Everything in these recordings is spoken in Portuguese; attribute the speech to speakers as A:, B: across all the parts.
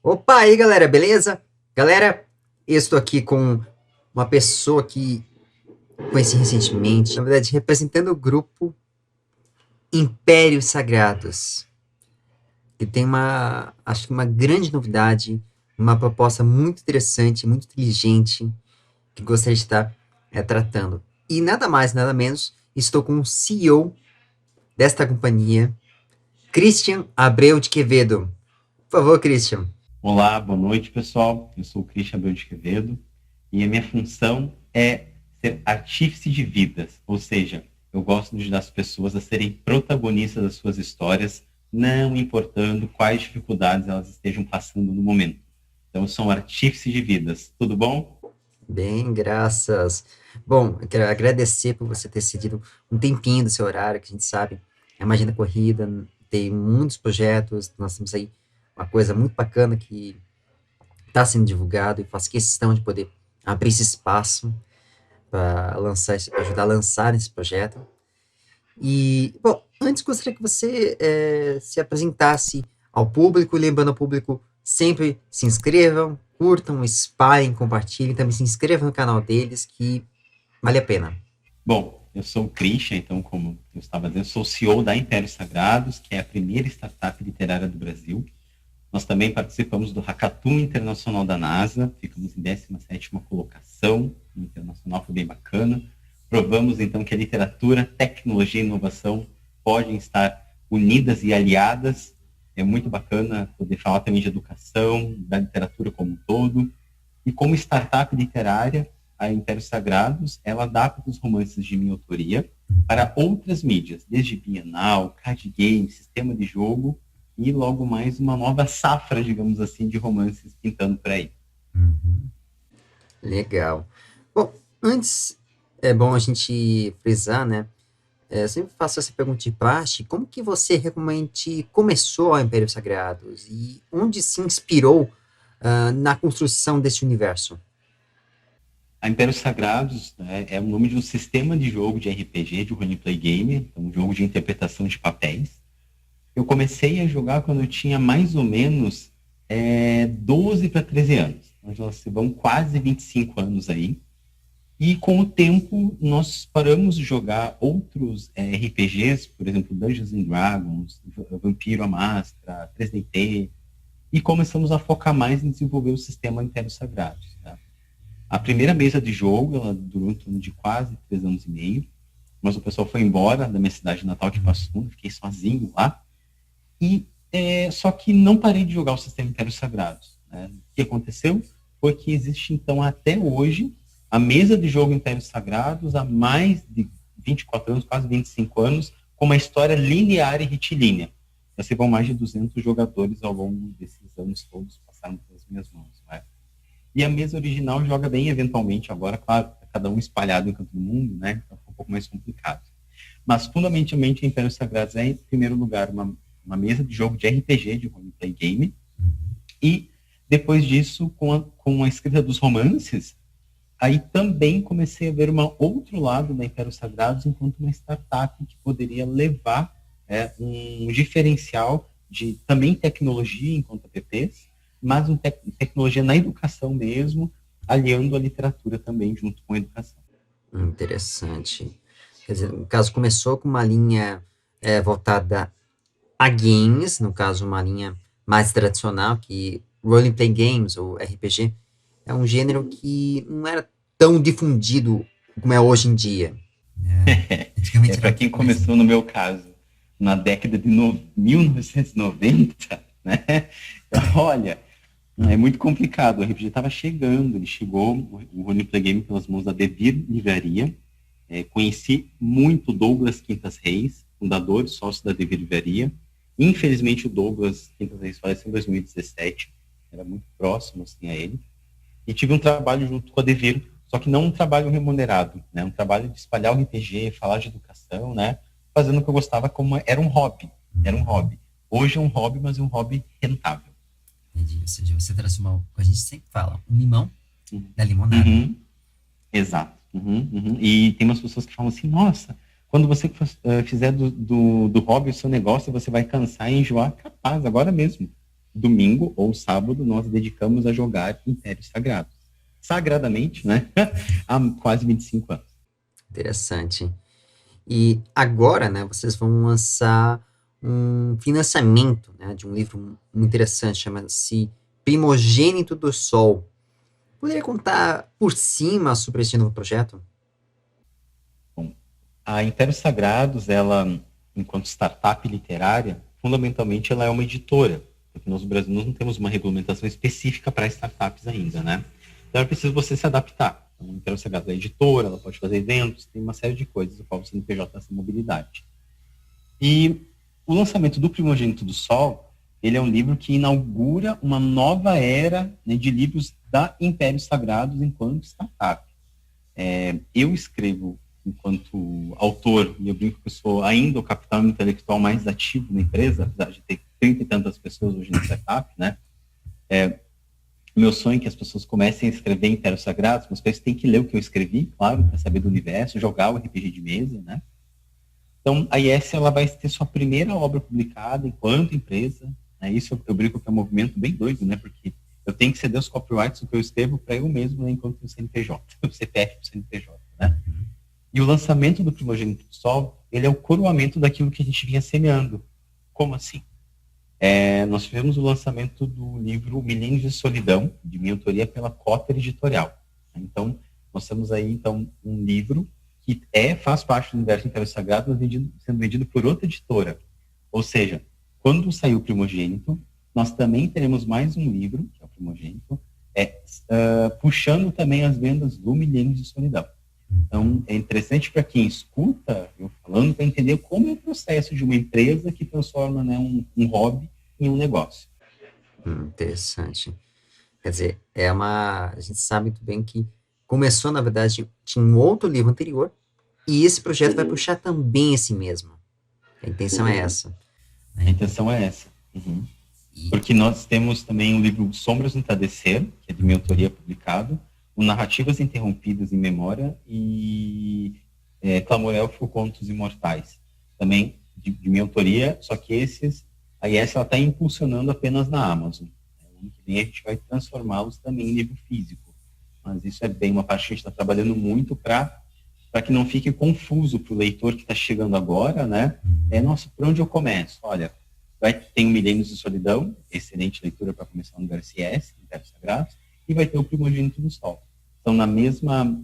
A: Opa, aí galera, beleza? Galera, eu estou aqui com uma pessoa que conheci recentemente, na verdade, representando o grupo Impérios Sagrados, que tem acho que uma grande novidade, uma proposta muito interessante, muito inteligente, que gostaria de estar tratando. E nada mais, nada menos, estou com o CEO desta companhia, Christian Abreu de Quevedo. Por favor, Christian.
B: Olá, boa noite, pessoal. Eu sou o Christian Abreu de Quevedo e a minha função é ser artífice de vidas, ou seja, eu gosto de ajudar as pessoas a serem protagonistas das suas histórias, não importando quais dificuldades elas estejam passando no momento. Então, eu sou um artífice de vidas. Tudo bom?
A: Bem, graças. Bom, eu quero agradecer por você ter cedido um tempinho do seu horário, que a gente sabe, é uma agenda corrida, tem muitos projetos, nós temos aí uma coisa muito bacana que está sendo divulgado e faço questão de poder abrir esse espaço para ajudar a lançar esse projeto. E, bom, antes gostaria que você se apresentasse ao público, lembrando ao público, sempre se inscrevam, curtam, espalhem, compartilhem, também se inscrevam no canal deles, que vale a pena.
B: Bom, eu sou o Christian, então, como eu estava dizendo, sou o CEO da Impérios Sagrados, que é a primeira startup literária do Brasil. Nós também participamos do Hackathon Internacional da NASA, ficamos em 17ª colocação, o internacional foi bem bacana. Provamos, então, que a literatura, tecnologia e inovação podem estar unidas e aliadas. É muito bacana poder falar também de educação, da literatura como um todo. E como startup literária, a Impérios Sagrados, ela adapta os romances de minha autoria para outras mídias, desde Bienal, card game, sistema de jogo, e logo mais uma nova safra, digamos assim, de romances pintando por aí.
A: Uhum. Legal. Bom, antes é bom a gente frisar, né? Eu sempre faço essa pergunta de praxe, como que você realmente começou a Impérios Sagrados e onde se inspirou na construção desse universo?
B: A Impérios Sagrados, né, é o nome de um sistema de jogo de RPG, de roleplay game, então um jogo de interpretação de papéis. Eu comecei a jogar quando eu tinha mais ou menos 12 para 13 anos. Nós já vão quase 25 anos aí. E com o tempo, nós paramos de jogar outros RPGs, por exemplo, Dungeons and Dragons, Vampiro a Máscara, 3DT, e começamos a focar mais em desenvolver o sistema Impérios Sagrados. Tá? A primeira mesa de jogo, ela durou em torno de quase 3 anos e meio, mas o pessoal foi embora da minha cidade natal de Passo Fundo, fiquei sozinho lá, e só que não parei de jogar o sistema Impérios Sagrados. Né? O que aconteceu foi que existe, então, até hoje, a mesa de jogo Impérios Sagrados há mais de 24 anos, quase 25 anos, com uma história linear e retilínea. Já vão mais de 200 jogadores ao longo desses anos todos passaram pelas minhas mãos. Né? E a mesa original joga bem eventualmente agora, claro, cada um espalhado em canto do mundo, né? Então é um pouco mais complicado. Mas, fundamentalmente, Impérios Sagrados é, em primeiro lugar, uma mesa de jogo de RPG, de roleplay game, e depois disso, com a escrita dos romances, aí também comecei a ver um outro lado da Impérios Sagrados enquanto uma startup que poderia levar um diferencial de também tecnologia enquanto apps, mas tecnologia na educação mesmo, aliando a literatura também junto com a educação.
A: Interessante. Quer dizer, no caso, começou com uma linha voltada a games, no caso, uma linha mais tradicional, que Role Play Games, ou RPG, é um gênero que não era tão difundido como é hoje em dia. Antigamente era
B: Para quem
A: muito mais.
B: começou, no meu caso, na década de 1990, né? Olha, é muito complicado. O RPG estava chegando, ele chegou, o roleplay game pelas mãos da Devir Livraria. Conheci muito Douglas Quintas Reis, fundador e sócio da Devir Livraria. Infelizmente, o Douglas Quintas Reis faleceu em 2017. Era muito próximo assim, a ele. E tive um trabalho junto com a Devir, só que não um trabalho remunerado, né? Um trabalho de espalhar o RPG, falar de educação, né? Fazendo o que eu gostava como era um hobby. Era um hobby. Hoje é um hobby, mas é um hobby rentável.
A: Entendi. Ou seja, você transformou, a gente sempre fala, um limão da limonada.
B: Uhum. Exato. Uhum. E tem umas pessoas que falam assim, nossa, quando você fizer do hobby o seu negócio, você vai cansar e enjoar. Capaz, agora mesmo. domingo ou sábado nós dedicamos a jogar Impérios Sagrados. Sagradamente, né? Há quase 25 anos.
A: Interessante. E agora, né, vocês vão lançar um financiamento, né, de um livro muito interessante, chama-se Primogênito do Sol. Poderia contar por cima sobre esse novo projeto?
B: Bom, a Impérios Sagrados, ela, enquanto startup literária, fundamentalmente ela é uma editora, porque nós no Brasil não temos uma regulamentação específica para startups ainda, né? Então é preciso você se adaptar. Então, a Impérios Sagrados é editora, ela pode fazer eventos, tem uma série de coisas, o qual o CNPJ tem essa mobilidade. E o lançamento do Primogênito do Sol, ele é um livro que inaugura uma nova era, né, de livros da Impérios Sagrados enquanto startup. Eu escrevo enquanto autor, e eu brinco que eu sou ainda o capital intelectual mais ativo na empresa, apesar de ter 30 e tantas pessoas hoje na startup, né? Meu sonho é que as pessoas comecem a escrever Impérios Sagrados, mas eles têm que ler o que eu escrevi, claro, para saber do universo, jogar o RPG de mesa, né? Então, a IS ela vai ter sua primeira obra publicada enquanto empresa, né? Isso eu brinco que é um movimento bem doido, né? Porque eu tenho que ceder os copyrights do que eu escrevo para eu mesmo, né, enquanto CNPJ, o CPF do CNPJ, né? E o lançamento do Primogênito do Sol, ele é o coroamento daquilo que a gente vinha semeando. Como assim? Nós tivemos o lançamento do livro Milênios de Solidão, de minha autoria pela Cotter Editorial. Então, nós temos aí, então, um livro que faz parte do universo Império Sagrado, mas sendo vendido por outra editora. Ou seja, quando sair o Primogênito, nós também teremos mais um livro, que é o Primogênito, puxando também as vendas do Milênios de Solidão. Então, é interessante para quem escuta eu falando, para entender como é o processo de uma empresa que transforma, né, um hobby em um negócio.
A: Interessante. Quer dizer, a gente sabe muito bem que começou, na verdade, tinha um outro livro anterior, e esse projeto vai puxar também esse mesmo. A intenção é essa.
B: A intenção é essa. Uhum. Porque nós temos também o livro Sombras no Entardecer, que é de minha autoria publicado, o Narrativas Interrompidas em Memória e Clamor Élfico, Contos Imortais. Também de minha autoria, só que a IS está impulsionando apenas na Amazon. O ano que vem a gente vai transformá-los também em livro físico. Mas isso é bem uma parte que a gente está trabalhando muito para que não fique confuso para o leitor que está chegando agora, né? Nossa, por onde eu começo? Olha, tem o Milênios de Solidão, excelente leitura para começar no universo IS, Impérios Sagrados, e vai ter o Primogênito do Sol. Então,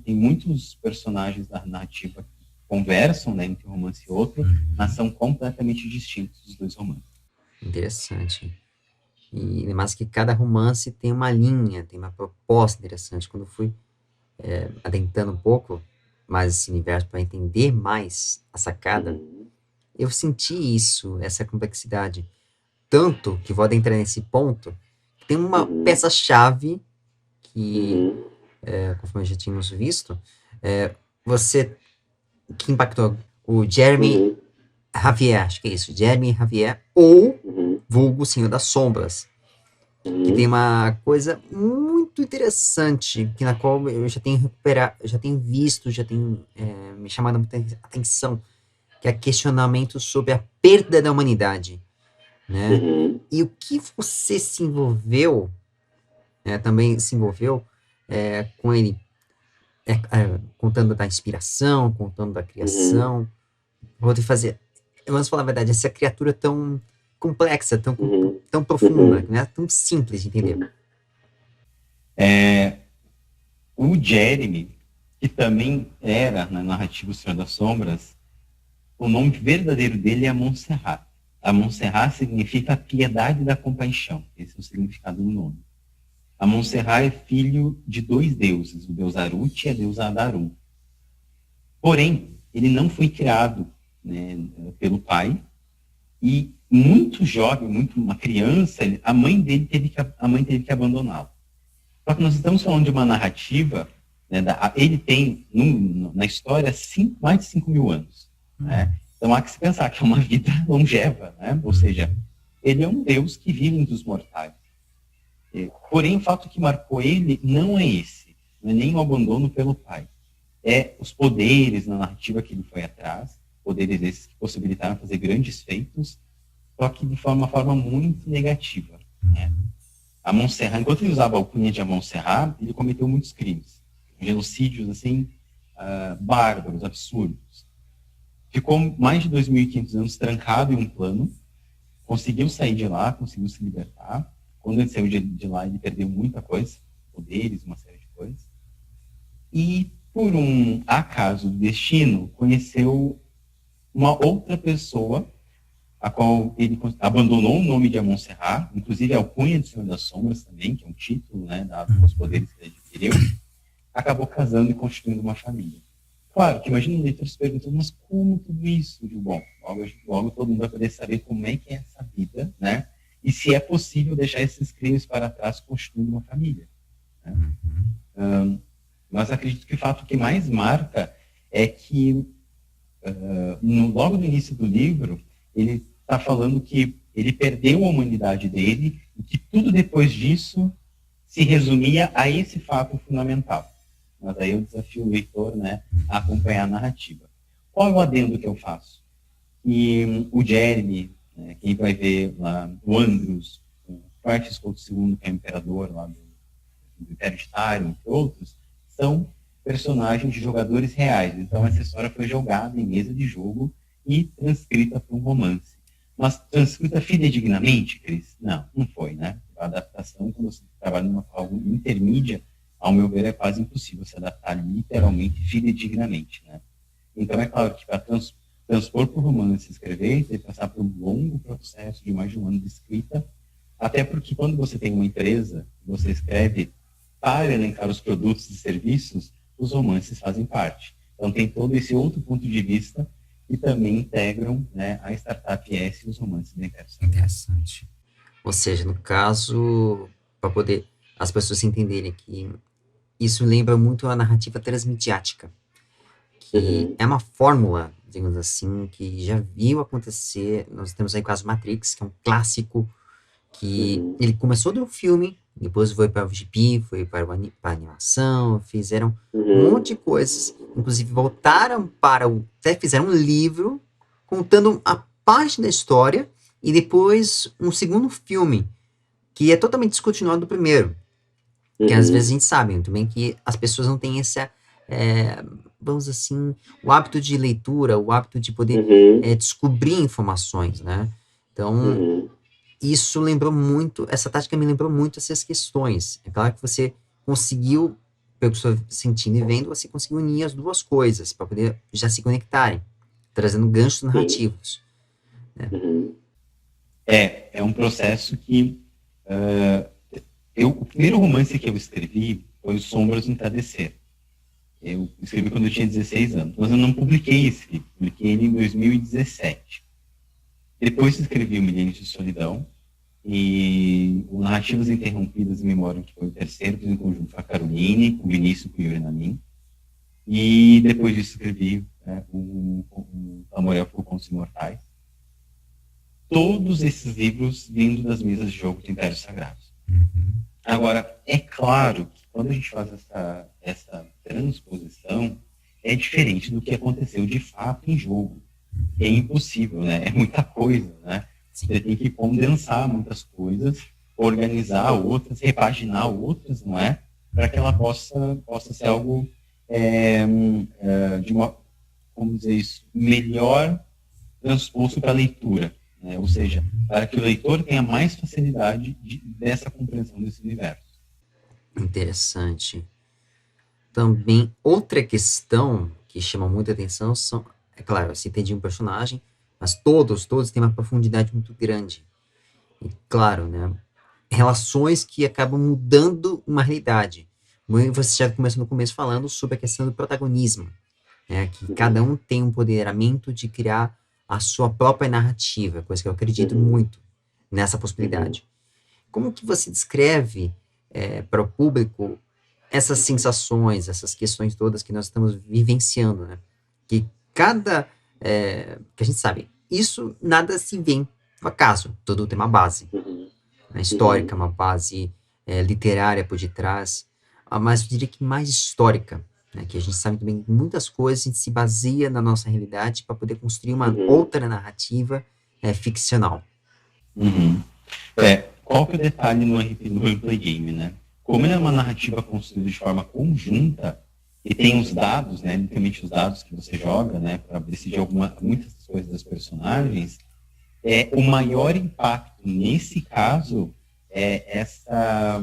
B: tem muitos personagens da narrativa que conversam, né, entre um romance e outro, mas são completamente distintos os dois romances.
A: Interessante. E mais que cada romance tem uma linha, tem uma proposta interessante. Quando eu fui adentrando um pouco mais esse universo para entender mais a sacada, eu senti isso, essa complexidade. Tanto que vou adentrar nesse ponto, tem uma peça-chave que, conforme já tínhamos visto, que impactou o Jeremy Javier, acho que é isso, Jeremy Javier, ou vulgo Senhor das Sombras, que tem uma coisa muito interessante, na qual eu já tenho visto, já tenho me chamado muita atenção, que é questionamento sobre a perda da humanidade, né? E o que você se envolveu, também se envolveu com ele, contando da inspiração, contando da criação, vamos falar a verdade, essa criatura tão complexa, tão profunda, né? Tão simples de entender.
B: O Jeremy, que também era na narrativa O Senhor das Sombras, o nome verdadeiro dele é Montserrat. A Montserrat significa a piedade da compaixão. Esse é o significado do nome. A Montserrat é filho de dois deuses, o deus Arut e a deusa Adarum. Porém, ele não foi criado, né, pelo pai, e muito jovem, uma criança, a mãe teve que abandoná-lo. Só que nós estamos falando de uma narrativa, né, ele tem, na história, mais de 5 mil anos. Né? Então há que se pensar que é uma vida longeva, né? Ou seja, ele é um Deus que vive entre os mortais. Porém, o fato que marcou ele não é esse, não é nem o abandono pelo pai. É os poderes na narrativa que ele foi atrás, poderes esses que possibilitaram fazer grandes feitos, só que de uma forma muito negativa. né? A Montserrat, enquanto ele usava a alcunha de Montserrat, ele cometeu muitos crimes, genocídios assim, bárbaros, absurdos. Ficou mais de 2.500 anos trancado em um plano, conseguiu sair de lá, conseguiu se libertar. Quando ele saiu de lá, ele perdeu muita coisa, poderes, uma série de coisas. E, por um acaso do destino, conheceu uma outra pessoa, a qual ele abandonou o nome de Montserrat, inclusive a alcunha do Senhor das Sombras também, que é um título, né, dado aos poderes que ele adquiriu, acabou casando e constituindo uma família. Claro, que imagina um leitor se perguntando, mas como tudo isso? Digo, bom, logo todo mundo vai poder saber como é que é essa vida, né? E se é possível deixar esses crimes para trás constituindo uma família. Né? Mas acredito que o fato que mais marca é que, logo no início do livro, ele está falando que ele perdeu a humanidade dele e que tudo depois disso se resumia a esse fato fundamental. Mas aí eu desafio o leitor, né, a acompanhar a narrativa. Qual é o adendo que eu faço? E o Jeremy, né, quem vai ver lá, o Andros, o Francisco II, que é o imperador lá do Império de Tarion, entre outros, são personagens de jogadores reais. Então essa história foi jogada em mesa de jogo e transcrita para um romance. Mas transcrita fidedignamente, Cris? Não foi, né? A adaptação, quando você trabalha numa algo intermídia, ao meu ver, é quase impossível se adaptar literalmente, fidedignamente, né? Então, é claro que para transpor para o romance, escrever, tem que passar por um longo processo de mais de um ano de escrita, até porque quando você tem uma empresa, você escreve para elencar os produtos e serviços, os romances fazem parte. Então, tem todo esse outro ponto de vista que também integram, né, a Startup S e os romances da
A: Interessante. Ou seja, no caso, para poder as pessoas entenderem que isso lembra muito a narrativa transmediática, que é uma fórmula, digamos assim, que já viu acontecer. Nós temos aí o caso Matrix, que é um clássico, que ele começou do filme, depois foi para o GP, foi para a animação, fizeram um monte de coisas, inclusive voltaram até fizeram um livro contando a parte da história e depois um segundo filme, que é totalmente descontinuado do primeiro. Que às vezes a gente sabe também que as pessoas não têm essa, vamos assim, o hábito de leitura, o hábito de poder descobrir informações, né? Então, isso lembrou muito, essa tática me lembrou muito essas questões. É claro que você conseguiu, pelo que eu estou sentindo e vendo, você conseguiu unir as duas coisas para poder já se conectarem, trazendo ganchos narrativos.
B: É um processo que o primeiro romance que eu escrevi foi o Sombras no Entardecer. Eu escrevi quando eu tinha 16 anos, mas eu não publiquei esse livro, publiquei ele em 2017. Depois escrevi o Milênio de Solidão e o Narrativas Interrompidas em Memória, que foi o terceiro, fiz em conjunto com a Caroline, com o Vinícius, com o Yuri Namin. E depois disso escrevi o Amorel por Contos Imortais. Todos esses livros vindo das mesas de jogo de Impérios Sagrados. Agora, é claro que quando a gente faz essa transposição, é diferente do que aconteceu de fato em jogo. É impossível, né? É muita coisa, né? Você tem que condensar muitas coisas, organizar outras, repaginar outras, não é? Para que ela possa ser algo de uma, como dizer isso, melhor transposto para a leitura. Né? Ou seja, para que o leitor tenha mais facilidade dessa compreensão desse universo.
A: Interessante. Também, outra questão que chama muita atenção são, é claro, você entende um personagem, mas todos têm uma profundidade muito grande. E, claro, né, relações que acabam mudando uma realidade. Você já começou no começo falando sobre a questão do protagonismo, né, que cada um tem um empoderamento de criar a sua própria narrativa, coisa que eu acredito muito nessa possibilidade. Como que você descreve para o público essas sensações, essas questões todas que nós estamos vivenciando, né? Que que a gente sabe, isso nada se vem por acaso, tudo tem uma base, né, histórica, uma base literária por detrás, mas eu diria que mais histórica, né, que a gente sabe também que muitas coisas a gente se baseia na nossa realidade para poder construir uma outra narrativa ficcional.
B: qual que é o detalhe no roleplay game, né? Como ele é uma narrativa construída de forma conjunta, e tem os dados, né, literalmente os dados que você joga, né, para decidir muitas das coisas das personagens, o maior impacto nesse caso é essa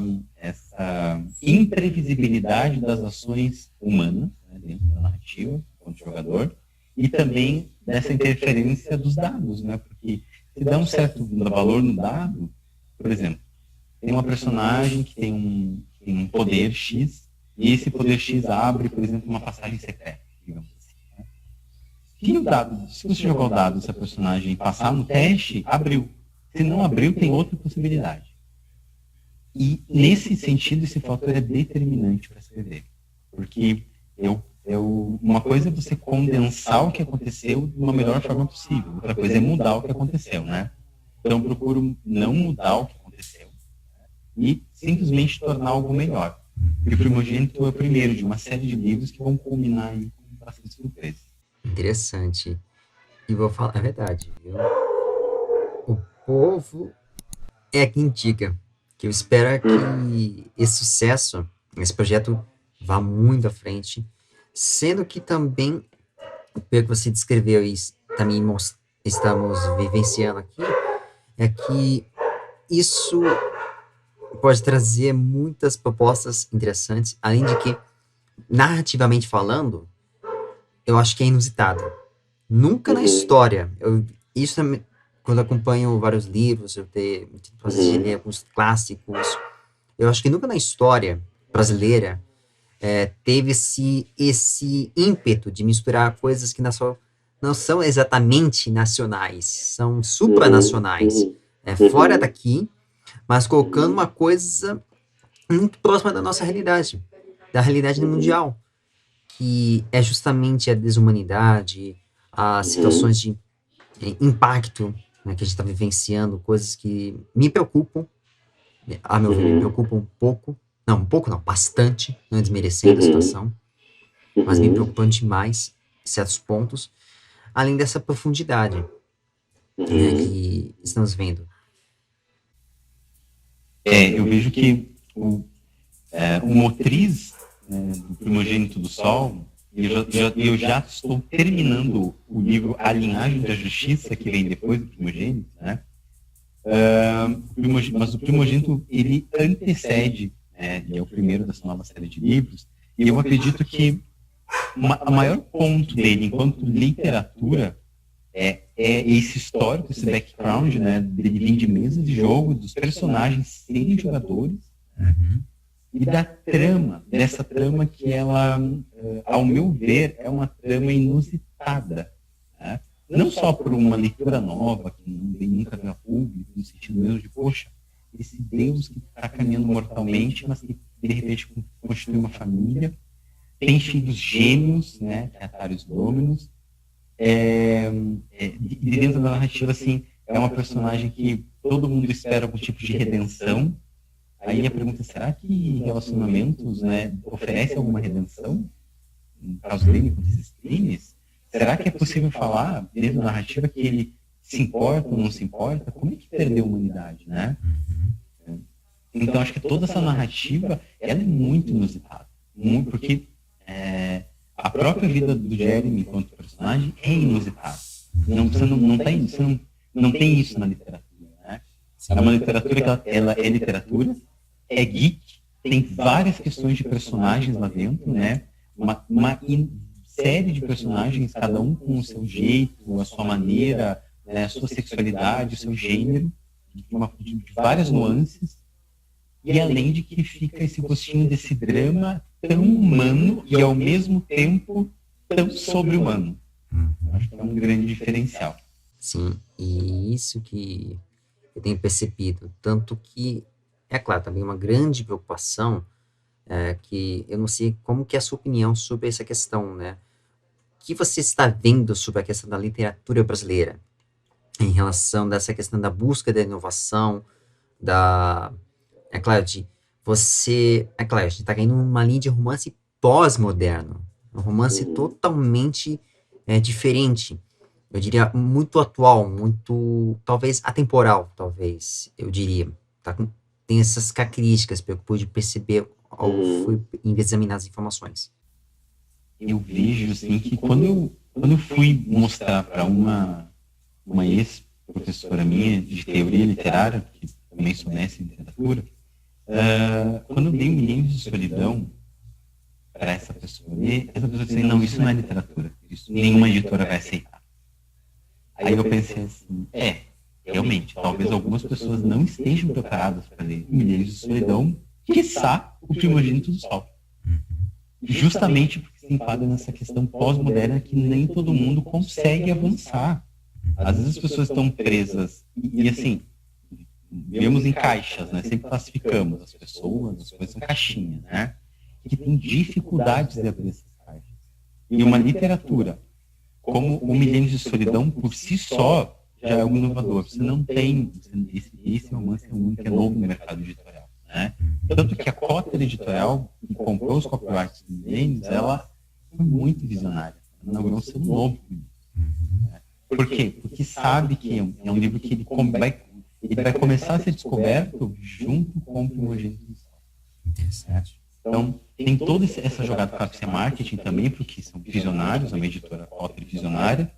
B: imprevisibilidade das ações humanas, né, dentro da narrativa, enquanto jogador, e também dessa interferência dos dados, né, porque se dá um certo valor no dado, por exemplo, tem uma personagem que tem um poder X, e esse poder X abre, por exemplo, uma passagem secreta, digamos assim. Né? Se você jogar o dado dessa personagem e passar no teste, abriu. Se não abriu, tem outra possibilidade. E, nesse sentido, esse fator é determinante para escrever. Porque uma coisa é você condensar o que aconteceu de uma melhor forma possível. Outra coisa é mudar o que aconteceu, né? Então, eu procuro não mudar o que aconteceu e simplesmente tornar algo melhor. E o Primogênito é o primeiro de uma série de livros que vão culminar aí com bastante surpresa.
A: Interessante. E vou falar a verdade, viu? O povo é quem diga que eu espero que esse sucesso, esse projeto vá muito à frente, sendo que também, pelo que você descreveu e também estamos vivenciando aqui, é que isso pode trazer muitas propostas interessantes, além de que, narrativamente falando, eu acho que é inusitado. Nunca na história, isso quando acompanho vários livros, eu tenho ler alguns clássicos, eu acho que nunca na história brasileira teve esse ímpeto de misturar coisas que não são exatamente nacionais, são supranacionais, fora daqui, mas colocando uma coisa muito próxima da nossa realidade, da realidade mundial, que é justamente a desumanidade, as situações de impacto, né, que a gente está vivenciando, coisas que me preocupam, a meu ver, me preocupam um pouco não, bastante, não desmerecendo a situação, mas me preocupando demais em certos pontos, além dessa profundidade, né, que estamos vendo.
B: Eu vejo que o motriz, né, do Primogênito do Sol, eu já estou terminando o livro A Linhagem da Justiça, que vem depois do Primogênito, né? Mas o Primogênito, ele antecede, né, ele é o primeiro dessa nova série de livros, e eu acredito que o maior ponto dele, enquanto literatura, é esse histórico, esse background, né, dele vir de mesa de jogo, dos personagens serem jogadores, e dessa trama que ela, ao meu ver, é uma trama inusitada. Né? Não só por uma leitura nova, que nunca veio a público, no sentido mesmo de, poxa, esse Deus que está caminhando mortalmente, mas que de repente constitui uma família, tem filhos gêmeos, né, Atarios Dominus, de dentro da narrativa, assim, é uma personagem que todo mundo espera algum tipo de redenção. Aí a pergunta é, será que relacionamentos, né, oferecem alguma redenção? No caso dele, com esses crimes? Será que é possível falar, dentro da narrativa, que ele se importa ou não se importa? Como é que perdeu a humanidade, né? Então, acho que toda essa narrativa, ela é muito inusitada. Muito, porque a própria vida do Jeremy, enquanto personagem, é inusitada. Você não tem isso na literatura, né? É uma literatura que ela é literatura, é geek, tem várias questões de personagens lá dentro, né? Uma série de personagens, cada um com o seu jeito, a sua maneira, né? A sua sexualidade, o seu gênero, de várias nuances. E além de que fica esse gostinho desse drama tão humano e ao mesmo tempo tão sobre-humano. Acho que é um grande diferencial.
A: Sim, e isso que eu tenho percebido, tanto que, é claro, também uma grande preocupação, que eu não sei como que é a sua opinião sobre essa questão, né? O que você está vendo sobre a questão da literatura brasileira, em relação dessa questão da busca da inovação, é claro, a gente está caindo numa linha de romance pós-moderno, um romance totalmente diferente, eu diria muito atual, muito, talvez atemporal, talvez, eu diria, tem essas características, pelo que eu pude perceber ao fui examinar as informações.
B: Eu vejo, assim, que quando eu fui mostrar para uma ex-professora minha de teoria literária, que também sou mestre em literatura, quando eu dei Milênios de Solidão para essa pessoa ler, essa pessoa disse, não, isso não é literatura, isso nenhuma editora vai aceitar. Aí eu pensei assim, realmente, talvez algumas pessoas não estejam preparadas para ler Milênios de Solidão, quiçá o Primogênito do Sol. Justamente porque se enquadra nessa questão pós-moderna que nem todo mundo consegue avançar. Às vezes as pessoas estão presas e assim, vemos em caixas, né? Sempre classificamos as pessoas, as coisas são caixinhas, né? Que tem dificuldades de abrir essas caixas. E uma literatura como o Milênios de Solidão, por si só, já é algo inovador. Você não tem... Esse romance é um que é novo no mercado editorial, né? Tanto que a cota editorial que comprou os copyrights do Milênios, ela foi muito visionária. Ela inaugurou um selo novo. Né? Por quê? Porque sabe que é um livro que ele vai começar a ser descoberto junto com o Primogênito do Sol.
C: Interessante.
B: Então, tem toda essa jogada para ser marketing também, porque são visionários, é uma editora cota visionária,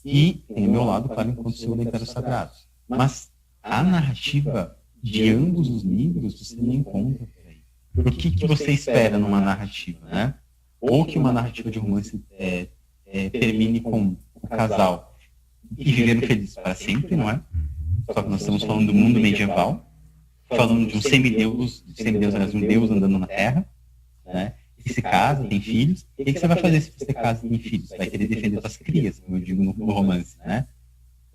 B: e tem o meu lado, claro, enquanto seu Impérios Sagrados. Mas a narrativa de ambos os livros você não encontra por aí. O que você espera numa narrativa, né? Ou que uma narrativa de romance termine com o casal e vivendo felizes para sempre, não é? Só que nós estamos falando do mundo medieval, falando de um semideus, aliás, um deus andando na Terra, né? Que se casa, tem filhos. E o que você vai fazer se você casa e tem filhos? Vai querer defender suas crias, como eu digo no romance, né?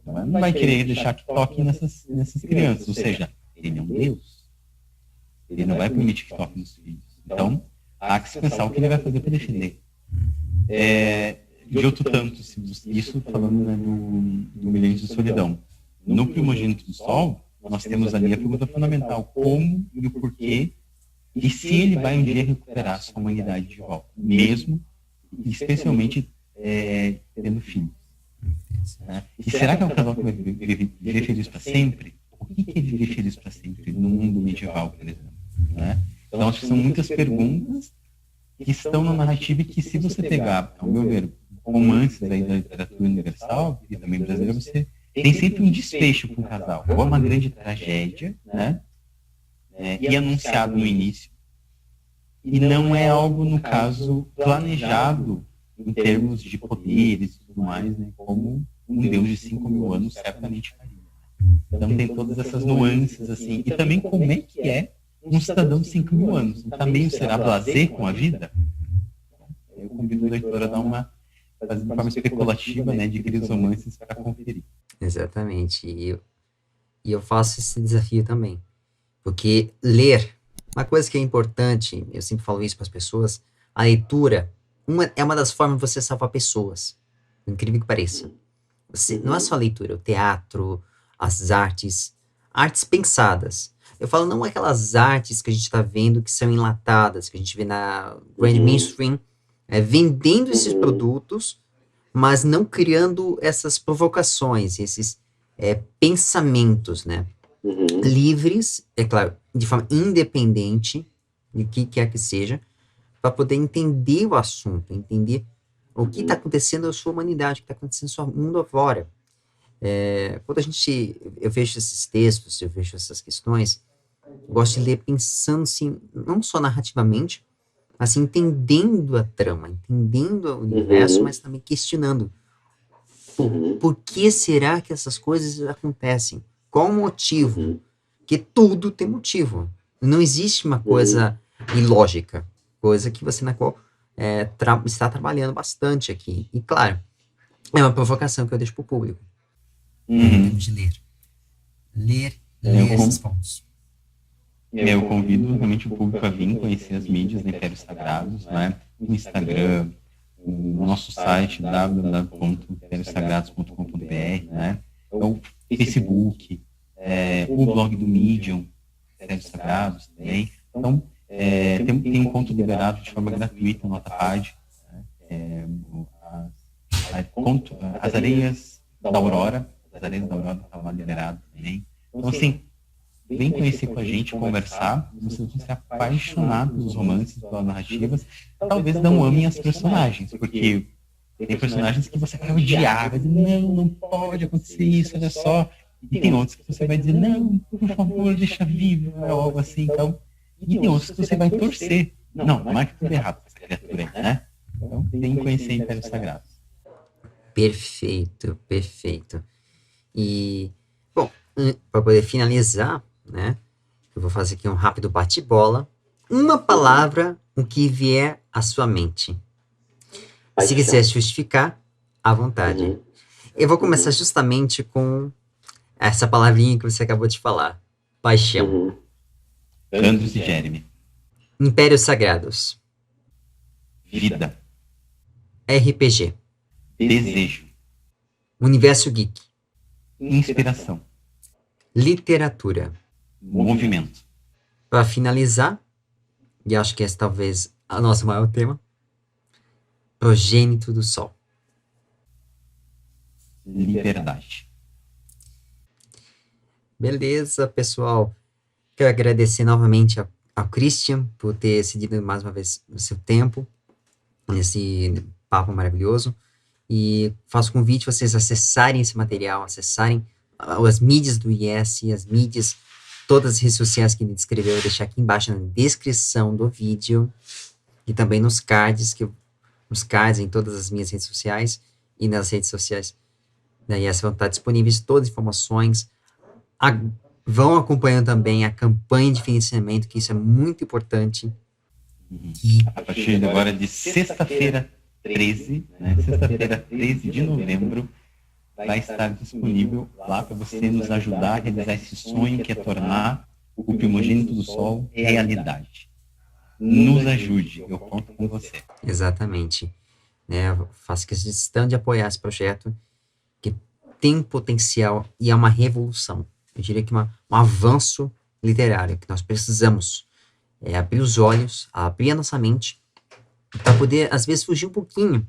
B: Não vai querer deixar que toquem nessas crianças. Ou seja, ele é um deus. Ele não vai permitir que toquem nos filhos. Então, há que se pensar o que ele vai fazer para defender. De outro tanto, isso falando, né, no Milênios de Solidão. No Primogênito do Sol, nós temos ali a pergunta fundamental, como e o porquê, e se ele vai um dia recuperar sua humanidade de volta, mesmo, especialmente, tendo filhos. Né? E será que é um casal que vai viver feliz para sempre? O que é viver feliz para sempre no mundo medieval, por exemplo? Né? Então, acho que são muitas perguntas que estão na narrativa e que, se você pegar, ao meu ver, romances aí da literatura universal e também brasileira, você tem sempre um desfecho para um casal, ou uma grande tragédia, né? E anunciado no início, e não é algo, no caso, planejado em termos de poderes e tudo mais, né? Como um deus de 5.000 anos certamente faria. Então tem todas essas nuances, assim, e também como é que é um cidadão de 5.000 anos. Também será blasé com a vida? Eu convido o leitor a dar fazer de forma especulativa, né, de aqueles romances para conferir.
A: Exatamente. E eu faço esse desafio também. Porque ler, uma coisa que é importante, eu sempre falo isso para as pessoas, a leitura é uma das formas de você salvar pessoas. Incrível que pareça. Não é só a leitura, o teatro, as artes pensadas. Eu falo não aquelas artes que a gente está vendo que são enlatadas, que a gente vê na grand mainstream, vendendo esses produtos, mas não criando essas provocações, esses pensamentos, né? Livres, é claro, de forma independente, de que quer que seja, para poder entender o assunto, entender o que está acontecendo na sua humanidade, o que está acontecendo no seu mundo afora. Quando eu vejo esses textos, eu vejo essas questões, eu gosto de ler pensando, assim, não só narrativamente, mas assim, entendendo a trama, entendendo o universo, mas também questionando. Por que será que essas coisas acontecem? Qual o motivo? Porque tudo tem motivo. Não existe uma coisa ilógica, coisa que você na qual está trabalhando bastante aqui. E claro, é uma provocação que eu deixo para o público.
C: Temos de ler. Ler esses pontos.
B: Eu convido realmente o público a vir conhecer as mídias da Impérios Sagrados, né? O Instagram, o nosso site www.imperiosagrados.com.br, né? O Facebook, o blog do Medium, Impérios Sagrados também. Então, tem um conto liberado de forma gratuita no Notapad, né? As Areias da Aurora está lá liberado também. Então, assim, vem conhecer com a gente, conversar, vocês vão se apaixonar pelos romances, pelas narrativas, talvez não amem as personagens, porque tem personagens que você vai odiar, vai dizer, não pode acontecer isso, olha só, e tem outros que você vai dizer, não, por favor, deixa vivo, é algo assim, então, e tem outros que você vai torcer, não marque tudo errado com essa criatura aí, né? Então, vem conhecer Impérios Sagrados.
A: Perfeito. E, bom, para poder finalizar, né, eu vou fazer aqui um rápido bate-bola. Uma palavra, o que vier à sua mente. Se quiser justificar, à vontade. Eu vou começar justamente com essa palavrinha que você acabou de falar. Paixão.
B: Andros e Jeremy.
A: Impérios Sagrados.
B: Vida.
A: RPG.
B: Desejo.
A: Universo Geek.
B: Inspiração.
A: Literatura.
B: Movimento.
A: Para finalizar, e acho que esse talvez é o nosso maior tema, Progênito do Sol.
B: Liberdade.
A: Beleza, pessoal. Quero agradecer novamente ao Christian por ter cedido mais uma vez o seu tempo nesse papo maravilhoso. E faço convite a vocês acessarem esse material, acessarem as mídias do IS, as mídias, todas as redes sociais que ele descreveu, eu vou deixar aqui embaixo na descrição do vídeo e também nos cards, em todas as minhas redes sociais e nas redes sociais da IS vão estar disponíveis todas as informações. Vão acompanhando também a campanha de financiamento, que isso é muito importante.
B: A partir de agora, de sexta-feira 13, né? Sexta-feira 13 de novembro, vai estar disponível lá para você nos ajudar a realizar esse sonho que é tornar o Primogênito do Sol realidade. Nos ajude, eu conto com você.
A: Exatamente. Eu faço questão de apoiar esse projeto, que tem potencial e é uma revolução. Eu diria que um avanço literário, que nós precisamos abrir os olhos, abrir a nossa mente, para poder, às vezes, fugir um pouquinho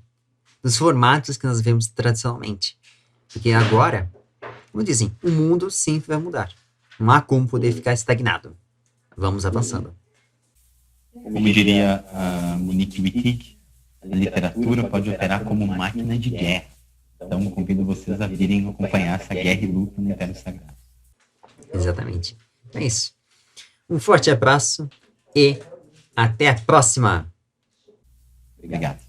A: dos formatos que nós vemos tradicionalmente. Porque agora, como dizem, o mundo sempre vai mudar. Não há como poder ficar estagnado. Vamos avançando.
B: Como diria a Monique Wittig, a literatura pode operar como máquina de guerra. Então, convido vocês a virem acompanhar essa guerra e luta no Império Sagrado.
A: Exatamente. É isso. Um forte abraço e até a próxima!
B: Obrigado.